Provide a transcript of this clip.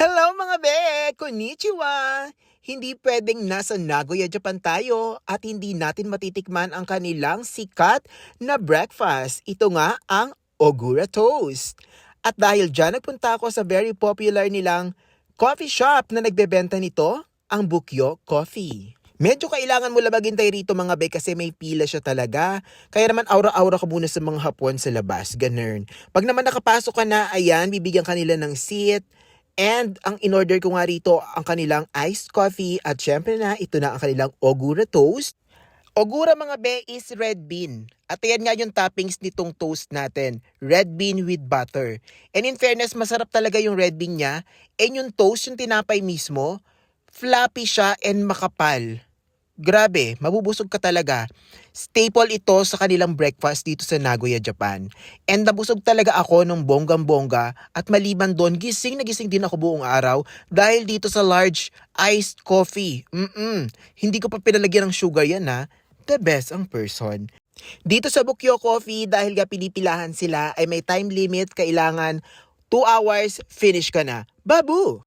Hello mga be! Konnichiwa! Hindi pwedeng nasa Nagoya, Japan tayo at hindi natin matitikman ang kanilang sikat na breakfast. Ito nga ang Ogura Toast. At dahil dyan nagpunta ako sa very popular nilang coffee shop na nagbebenta nito, ang Bukyo Coffee. Medyo kailangan mo lang maghintay rito mga be kasi may pila siya talaga. Kaya naman aura-aura ka muna sa mga hapon sa labas, ganun. Pag naman nakapasok ka na, ayan, bibigyan kanila ng seat. And ang in-order ko nga rito ang kanilang iced coffee at syempre na ito na ang kanilang Ogura Toast. Ogura mga be is red bean. At ayan nga yung toppings nitong toast natin. Red bean with butter. And in fairness, masarap talaga yung red bean niya. And yung toast, yung tinapay mismo, fluffy siya and makapal. Grabe, mabubusog ka talaga. Staple ito sa kanilang breakfast dito sa Nagoya, Japan. And nabusog talaga ako ng bonggang-bongga at maliban doon, gising na gising din ako buong araw dahil dito sa large iced coffee. Hindi ko pa pinalagyan ng sugar yan ha. The best ang person. Dito sa Bukyo Coffee, dahil nga pinipilahan sila, ay may time limit, kailangan 2 hours, finish ka na. Babu!